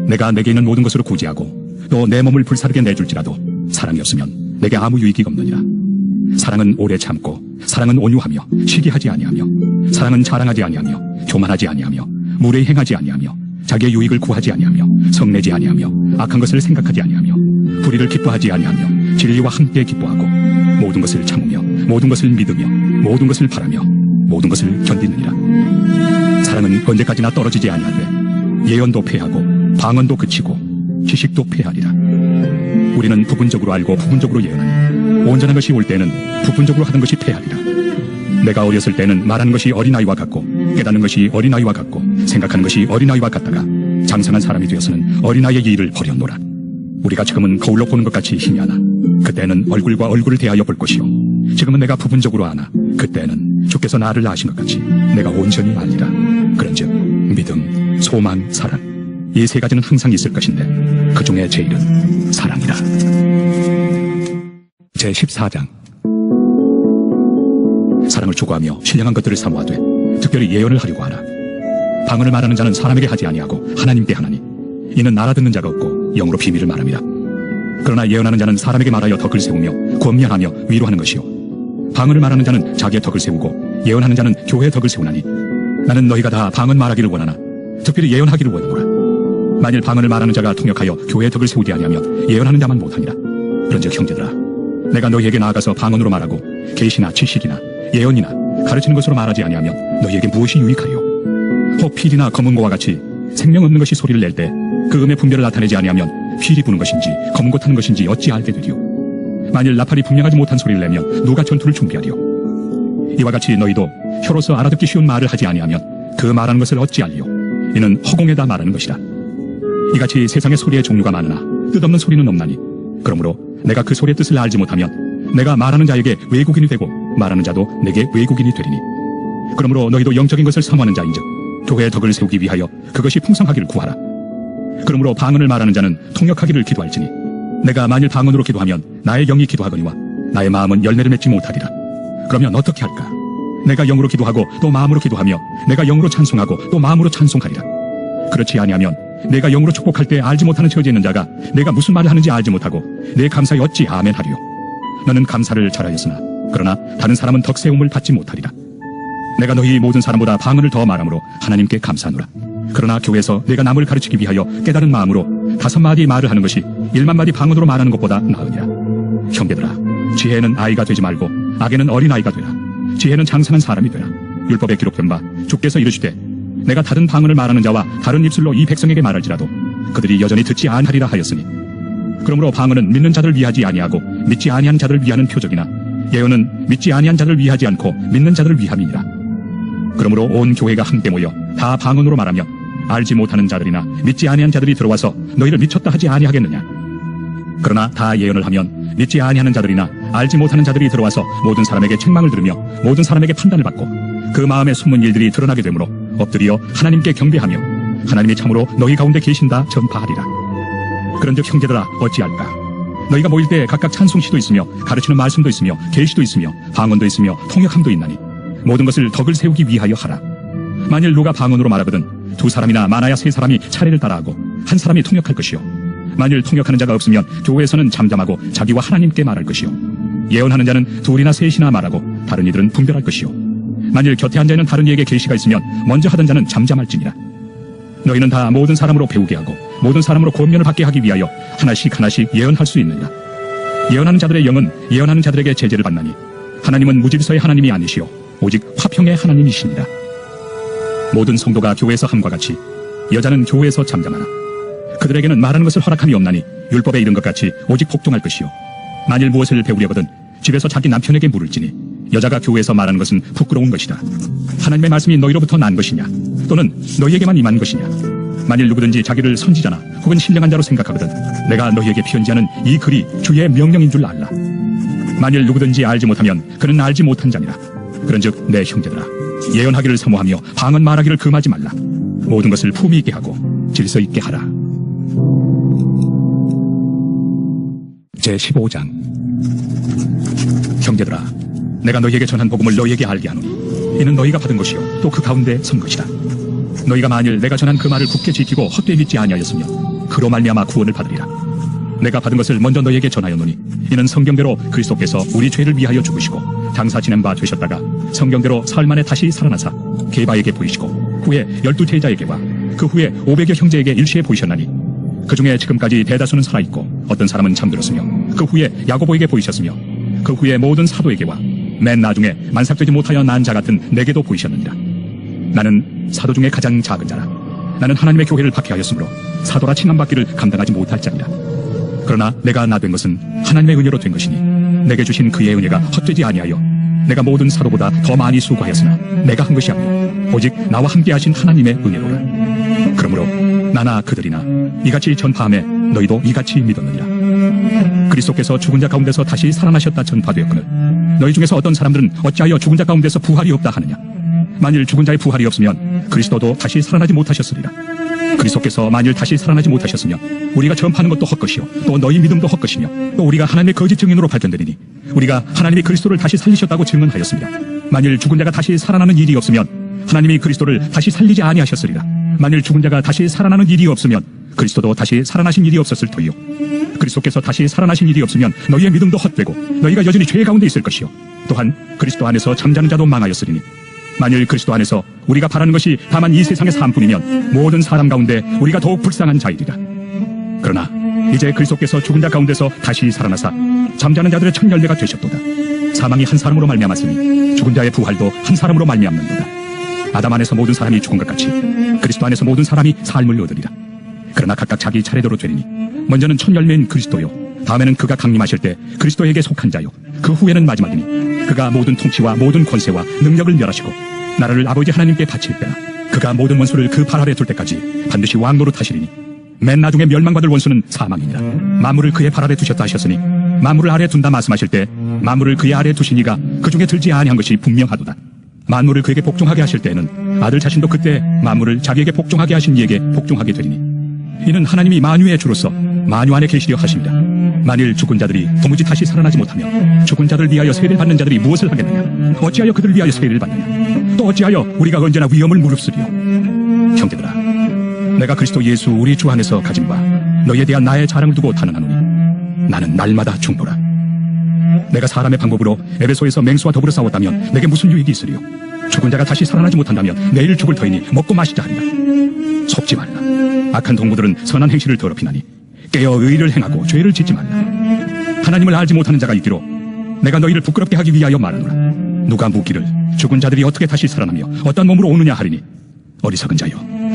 내가 내게 있는 모든 것으로 구제하고 또 내 몸을 불사르게 내줄지라도 사랑이 없으면 내게 아무 유익이 없느니라. 사랑은 오래 참고 사랑은 온유하며 시기하지 아니하며 사랑은 자랑하지 아니하며 교만하지 아니하며 무례히 행하지 아니하며 자기의 유익을 구하지 아니하며 성내지 아니하며 악한 것을 생각하지 아니하며 불의를 기뻐하지 아니하며 진리와 함께 기뻐하고 모든 것을 참으며 모든 것을 믿으며 모든 것을 바라며 모든 것을 견디느니라. 사랑은 언제까지나 떨어지지 아니하되 예언도 패하고 방언도 그치고 지식도 패하리라. 우리는 부분적으로 알고 부분적으로 예언하니 온전한 것이 올 때는 부분적으로 하던 것이 패하리라. 내가 어렸을 때는 말하는 것이 어린아이와 같고 깨닫는 것이 어린아이와 같고 생각하는 것이 어린아이와 같다가 장성한 사람이 되어서는 어린아이의 일을 버렸노라. 우리가 지금은 거울로 보는 것 같이 힘이 하나 그때는 얼굴과 얼굴을 대하여 볼 것이요 지금은 내가 부분적으로 아나 그때는 주께서 나를 아신 것 같이 내가 온전히 알리라. 그런즉 믿음, 소망, 사랑 이 세 가지는 항상 있을 것인데 그 중에 제일은 사랑이라. 제14장 사랑을 추구하며 신령한 것들을 사모하되 특별히 예언을 하려고 하나 방언을 말하는 자는 사람에게 하지 아니하고 하나님께 하나니 이는 알아듣는 자가 없고 영으로 비밀을 말함이라. 그러나 예언하는 자는 사람에게 말하여 덕을 세우며 권면하며 위로하는 것이요 방언을 말하는 자는 자기의 덕을 세우고 예언하는 자는 교회의 덕을 세우나니 나는 너희가 다 방언 말하기를 원하나 특별히 예언하기를 원하노라. 만일 방언을 말하는 자가 통역하여 교회의 덕을 세우지 아니하면 예언하는 자만 못하니라. 그런즉 형제들아 내가 너희에게 나아가서 방언으로 말하고 계시나 지식이나 예언이나 가르치는 것으로 말하지 아니하면 너희에게 무엇이 유익하리요? 혹 필이나 검은고와 같이 생명 없는 것이 소리를 낼 때 그 음의 분별을 나타내지 아니하면 필이 부는 것인지 검은고 타는 것인지 어찌 알게 되리요? 만일 나팔이 분명하지 못한 소리를 내면 누가 전투를 준비하리요? 이와 같이 너희도 혀로서 알아듣기 쉬운 말을 하지 아니하면 그 말하는 것을 어찌 알리요? 이는 허공에다 말하는 것이라. 이같이 세상의 소리의 종류가 많으나 뜻없는 소리는 없나니 그러므로 내가 그 소리의 뜻을 알지 못하면 내가 말하는 자에게 외국인이 되고 말하는 자도 내게 외국인이 되리니 그러므로 너희도 영적인 것을 사모하는 자인즉 교회의 덕을 세우기 위하여 그것이 풍성하기를 구하라. 그러므로 방언을 말하는 자는 통역하기를 기도할지니 내가 만일 방언으로 기도하면 나의 영이 기도하거니와 나의 마음은 열매를 맺지 못하리라. 그러면 어떻게 할까? 내가 영으로 기도하고 또 마음으로 기도하며 내가 영으로 찬송하고 또 마음으로 찬송하리라. 그렇지 아니하면 내가 영으로 축복할 때 알지 못하는 처지에 있는 자가 내가 무슨 말을 하는지 알지 못하고 내 감사에 어찌 아멘 하리요? 너는 감사를 잘하였으나 그러나 다른 사람은 덕세움을 받지 못하리라. 내가 너희 모든 사람보다 방언을 더 말함으로 하나님께 감사하노라. 그러나 교회에서 내가 남을 가르치기 위하여 깨달은 마음으로 5마디 말을 하는 것이 1만마디 방언으로 말하는 것보다 나으니라. 형제들아 지혜는 아이가 되지 말고 악에는 어린아이가 되라. 지혜는 장성한 사람이 되라. 율법에 기록된 바 주께서 이르시되 내가 다른 방언을 말하는 자와 다른 입술로 이 백성에게 말할지라도 그들이 여전히 듣지 아니하리라 하였으니 그러므로 방언은 믿는 자들을 위하지 아니하고 믿지 아니한 자들을 위하는 표적이나 예언은 믿지 아니한 자들을 위하지 않고 믿는 자들을 위함이니라. 그러므로 온 교회가 함께 모여 다 방언으로 말하며 알지 못하는 자들이나 믿지 아니한 자들이 들어와서 너희를 미쳤다 하지 아니하겠느냐. 그러나 다 예언을 하면 믿지 아니하는 자들이나 알지 못하는 자들이 들어와서 모든 사람에게 책망을 들으며 모든 사람에게 판단을 받고 그 마음에 숨은 일들이 드러나게 되므로 엎드려 하나님께 경배하며 하나님이 참으로 너희 가운데 계신다 전파하리라. 그런즉 형제들아 어찌할까? 너희가 모일 때 각각 찬송시도 있으며 가르치는 말씀도 있으며 계시도 있으며 방언도 있으며 통역함도 있나니 모든 것을 덕을 세우기 위하여 하라. 만일 누가 방언으로 말하거든 2사람이나 많아야 3사람이 차례를 따라하고 한 사람이 통역할 것이요 만일 통역하는 자가 없으면 교회에서는 잠잠하고 자기와 하나님께 말할 것이요 예언하는 자는 2이나 3이나 말하고 다른 이들은 분별할 것이요 만일 곁에 앉아있는 다른 이에게 계시가 있으면 먼저 하던 자는 잠잠할지니라. 너희는 다 모든 사람으로 배우게 하고 모든 사람으로 권면을 받게 하기 위하여 하나씩 하나씩 예언할 수 있느니라. 예언하는 자들의 영은 예언하는 자들에게 제재를 받나니 하나님은 무질서의 하나님이 아니시오 오직 화평의 하나님이시니라. 모든 성도가 교회에서 함과 같이 여자는 교회에서 잠잠하나 그들에게는 말하는 것을 허락함이 없나니 율법에 이른 것 같이 오직 복종할 것이요 만일 무엇을 배우려거든 집에서 자기 남편에게 물을지니 여자가 교회에서 말하는 것은 부끄러운 것이다. 하나님의 말씀이 너희로부터 난 것이냐 또는 너희에게만 임한 것이냐. 만일 누구든지 자기를 선지자나 혹은 신령한 자로 생각하거든 내가 너희에게 편지하는 이 글이 주의 명령인 줄 알라. 만일 누구든지 알지 못하면 그는 알지 못한 자니라. 그런즉 내 형제들아 예언하기를 사모하며 방언 말하기를 금하지 말라. 모든 것을 품위 있게 하고 질서 있게 하라. 제15장 형제들아 내가 너희에게 전한 복음을 너희에게 알게 하노니 이는 너희가 받은 것이요 또 그 가운데 선 것이다. 너희가 만일 내가 전한 그 말을 굳게 지키고 헛되이 믿지 아니하였으면 그로 말미암아 구원을 받으리라. 내가 받은 것을 먼저 너희에게 전하였노니 이는 성경대로 그리스도께서 우리 죄를 위하여 죽으시고 장사 지낸 바 되셨다가 성경대로 사흘 만에 다시 살아나사 게바에게 보이시고 후에 12제자에게와 그 후에 500여 형제에게 일시에 보이셨나니 그 중에 지금까지 대다수는 살아있고 어떤 사람은 잠들었으며 그 후에 야고보에게 보이셨으며 그 후에 모든 사도에게와 맨 나중에 만삭되지 못하여 난 자 같은 내게도 보이셨느니라. 나는 사도 중에 가장 작은 자라. 나는 하나님의 교회를 박해하였으므로 사도라 칭함받기를 감당하지 못할 자니라. 그러나 내가 나 된 것은 하나님의 은혜로 된 것이니 내게 주신 그의 은혜가 헛되지 아니하여 내가 모든 사도보다 더 많이 수고하였으나 내가 한 것이 아니요 오직 나와 함께 하신 하나님의 은혜로라. 그러므로 나나 그들이나 이같이 전파함에 너희도 이같이 믿었느니라. 그리스도께서 죽은 자 가운데서 다시 살아나셨다 전파되었거늘 너희 중에서 어떤 사람들은 어찌하여 죽은 자 가운데서 부활이 없다 하느냐. 만일 죽은 자의 부활이 없으면 그리스도도 다시 살아나지 못하셨으리라. 그리스도께서 만일 다시 살아나지 못하셨으면 우리가 전파하는 것도 헛것이요 또 너희 믿음도 헛것이며 또 우리가 하나님의 거짓 증인으로 발견되리니 우리가 하나님이 그리스도를 다시 살리셨다고 증언하였습니다. 만일 죽은 자가 다시 살아나는 일이 없으면 하나님이 그리스도를 다시 살리지 아니하셨으리라. 만일 죽은 자가 다시 살아나는 일이 없으면 그리스도도 다시 살아나신 일이 없었을 터이요 그리스도께서 다시 살아나신 일이 없으면 너희의 믿음도 헛되고 너희가 여전히 죄 가운데 있을 것이요 또한 그리스도 안에서 잠자는 자도 망하였으리니 만일 그리스도 안에서 우리가 바라는 것이 다만 이 세상의 삶뿐이면 모든 사람 가운데 우리가 더욱 불쌍한 자이리라. 그러나 이제 그리스도께서 죽은 자 가운데서 다시 살아나사 잠자는 자들의 첫 열매가 되셨도다. 사망이 한 사람으로 말미암았으니 죽은 자의 부활도 한 사람으로 말미암는도다. 아담 안에서 모든 사람이 죽은 것 같이 그리스도 안에서 모든 사람이 삶을 얻으리라. 그러나 각각 자기 차례대로 되리니 먼저는 첫 열매인 그리스도요 다음에는 그가 강림하실 때 그리스도에게 속한 자요 그 후에는 마지막이니 그가 모든 통치와 모든 권세와 능력을 멸하시고 나라를 아버지 하나님께 바칠 때나 그가 모든 원수를 그 발 아래 둘 때까지 반드시 왕노릇 하시리니 맨 나중에 멸망받을 원수는 사망이니라. 만물을 그의 발 아래 두셨다 하셨으니 만물을 아래 둔다 말씀하실 때 만물을 그의 아래 두시니가 그 중에 들지 아니한 것이 분명하도다. 만물을 그에게 복종하게 하실 때에는 아들 자신도 그때 만물을 자기에게 복종하게 하신 이에게 복종하게 되리니 이는 하나님이 만유의 주로서 만유 안에 계시려 하십니다. 만일 죽은 자들이 도무지 다시 살아나지 못하면 죽은 자들 위하여 세례를 받는 자들이 무엇을 하겠느냐. 어찌하여 그들 위하여 세례를 받느냐. 또 어찌하여 우리가 언제나 위험을 무릅쓰리요. 형제들아 내가 그리스도 예수 우리 주 안에서 가진 바 너희에 대한 나의 자랑을 두고 단언하노니 나는 날마다 죽노라. 내가 사람의 방법으로 에베소에서 맹수와 더불어 싸웠다면 내게 무슨 유익이 있으리요. 죽은 자가 다시 살아나지 못한다면 내일 죽을 터이니 먹고 마시자 하리라. 속지 말라. 악한 동무들은 선한 행실을 더럽히나니 깨어 의를 행하고 죄를 짓지 말라. 하나님을 알지 못하는 자가 있기로 내가 너희를 부끄럽게 하기 위하여 말하노라. 누가 묻기를 죽은 자들이 어떻게 다시 살아나며 어떤 몸으로 오느냐 하리니 어리석은 자여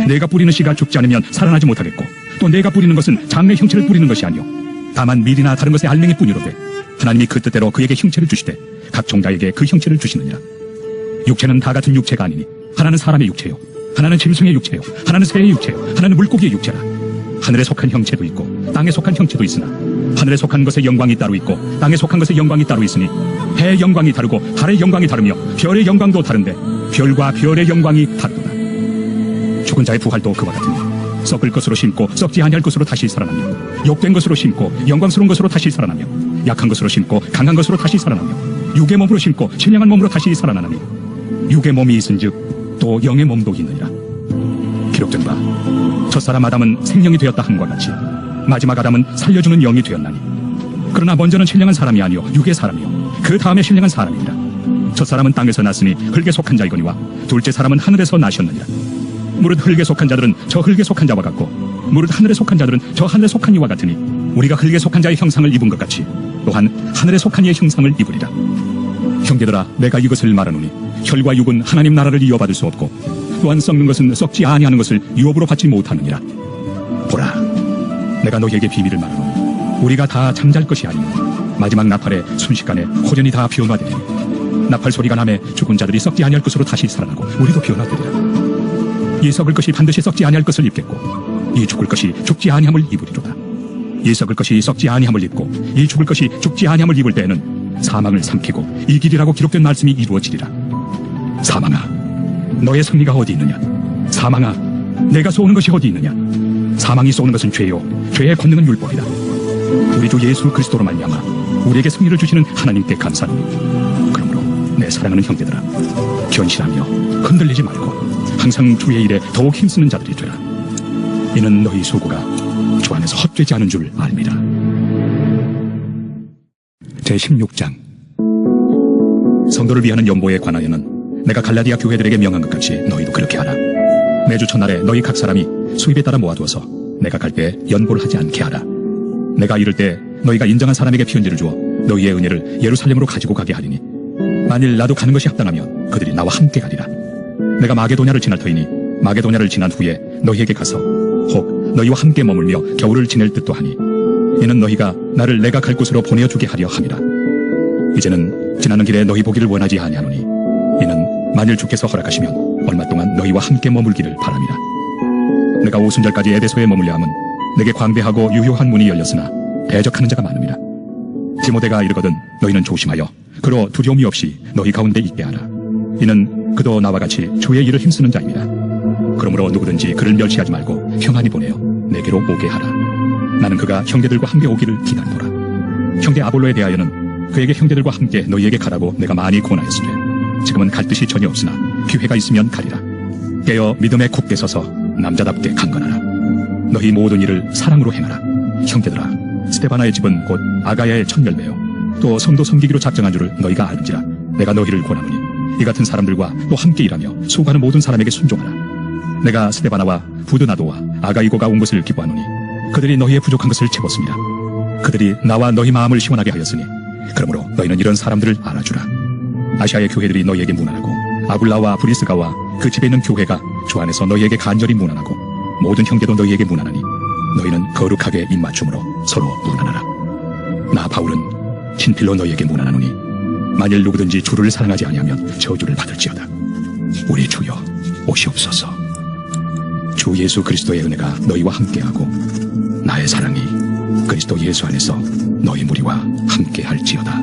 내가 뿌리는 씨가 죽지 않으면 살아나지 못하겠고 또 내가 뿌리는 것은 장래 형체를 뿌리는 것이 아니요 다만 밀이나 다른 것의 알맹이 뿐이로되 하나님이 그 뜻대로 그에게 형체를 주시되 각 종자에게 그 형체를 주시느니라. 육체는 다 같은 육체가 아니니 하나는 사람의 육체요 하나는 짐승의 육체요 하나는 새의 육체요 하나는 물고기의 육체라. 하늘에 속한 형체도 있고 땅에 속한 형체도 있으나 하늘에 속한 것의 영광이 따로 있고 땅에 속한 것의 영광이 따로 있으니 해의 영광이 다르고 달의 영광이 다르며 별의 영광도 다른데 별과 별의 영광이 다르도다. 죽은 자의 부활도 그와 같으니 썩을 것으로 심고 썩지 아니할 것으로 다시 살아나며 욕된 것으로 심고 영광스러운 것으로 다시 살아나며 약한 것으로 심고 강한 것으로 다시 살아나며 육의 몸으로 심고 신령한 몸으로 다시 살아나니 육의 몸이 있은즉 또 영의 몸도 있느니라. 기록된 바 첫사람 아담은 생명이 되었다 함과 같이 마지막 아담은 살려주는 영이 되었나니 그러나 먼저는 신령한 사람이 아니요 육의 사람이요 그 다음에 신령한 사람이니라. 첫사람은 땅에서 났으니 흙에 속한 자이거니와 둘째 사람은 하늘에서 나셨느니라. 무릇 흙에 속한 자들은 저 흙에 속한 자와 같고 무릇 하늘에 속한 자들은 저 하늘에 속한 이와 같으니 우리가 흙에 속한 자의 형상을 입은 것 같이 또한 하늘에 속한 이의 형상을 입으리라. 형제들아 내가 이것을 말하노니 혈과 육은 하나님 나라를 이어받을 수 없고 또한 썩는 것은 썩지 아니하는 것을 유업으로 받지 못하느니라. 보라 내가 너희에게 비밀을 말하노니 우리가 다 잠잘 것이 아니니 마지막 나팔에 순식간에 호련히 다 변화되리니 나팔 소리가 나매 죽은 자들이 썩지 아니할 것으로 다시 살아나고 우리도 변화되리라. 이 썩을 것이 반드시 썩지 아니할 것을 입겠고 이 죽을 것이 죽지 아니함을 입으리로다. 이 썩을 것이 썩지 아니함을 입고 이 죽을 것이 죽지 아니함을 입을 때에는 사망을 삼키고 이기리라고 기록된 말씀이 이루어지리라. 사망아 너의 승리가 어디 있느냐. 사망아 내가 쏘는 것이 어디 있느냐. 사망이 쏘는 것은 죄요 죄의 권능은 율법이다. 우리 주 예수 그리스도로 말미암아 우리에게 승리를 주시는 하나님께 감사하노니 그러므로 내 사랑하는 형제들아 견실하며 흔들리지 말고 항상 주의 일에 더욱 힘쓰는 자들이 되라. 이는 너희 소구가 주 안에서 헛되지 않은 줄 알미라. 제16장 성도를 위하는 연보에 관하여는 내가 갈라디아 교회들에게 명한 것 같이 너희도 그렇게 하라. 매주 첫날에 너희 각 사람이 수입에 따라 모아두어서 내가 갈 때 연보를 하지 않게 하라. 내가 이를 때 너희가 인정한 사람에게 편지를 주어 너희의 은혜를 예루살렘으로 가지고 가게 하리니 만일 나도 가는 것이 합당하면 그들이 나와 함께 가리라. 내가 마게도냐를 지날 터이니 마게도냐를 지난 후에 너희에게 가서 혹 너희와 함께 머물며 겨울을 지낼 듯도 하니 이는 너희가 나를 내가 갈 곳으로 보내어주게 하려 함이라. 이제는 지나는 길에 너희 보기를 원하지 아니하노니 이는 만일 주께서 허락하시면 얼마 동안 너희와 함께 머물기를 바랍니다. 내가 오순절까지 에베소에 머물려 함은 내게 광대하고 유효한 문이 열렸으나 대적하는 자가 많음이라. 디모데가 이르거든 너희는 조심하여 그로 두려움이 없이 너희 가운데 있게 하라. 이는 그도 나와 같이 주의 일을 힘쓰는 자입니다. 그러므로 누구든지 그를 멸시하지 말고 평안히 보내어 내게로 오게 하라. 나는 그가 형제들과 함께 오기를 기다리노라. 형제 아볼로에 대하여는 그에게 형제들과 함께 너희에게 가라고 내가 많이 권하였으되 지금은 갈 뜻이 전혀 없으나 기회가 있으면 가리라. 깨어 믿음에 굳게 서서 남자답게 강건하라. 너희 모든 일을 사랑으로 행하라. 형제들아, 스데바나의 집은 곧 아가야의 첫 열매요 또 성도 섬기기로 작정한 줄을 너희가 알지라. 내가 너희를 권하노니 이 같은 사람들과 또 함께 일하며 수고하는 모든 사람에게 순종하라. 내가 스데바나와 부드나도와 아가이고가 온 것을 기뻐하노니 그들이 너희의 부족한 것을 채웠습니다. 그들이 나와 너희 마음을 시원하게 하였으니 그러므로 너희는 이런 사람들을 알아주라. 아시아의 교회들이 너희에게 무난하고 아굴라와 브리스가와 그 집에 있는 교회가 주 안에서 너희에게 간절히 무난하고 모든 형제도 너희에게 무난하니 너희는 거룩하게 입맞춤으로 서로 무난하라. 나 바울은 친필로 너희에게 무난하노니 만일 누구든지 주를 사랑하지 아니하면 저주를 받을지어다. 우리 주여 오시옵소서. 주 예수 그리스도의 은혜가 너희와 함께하고 나의 사랑이 그리스도 예수 안에서 너희 무리와 함께할지어다.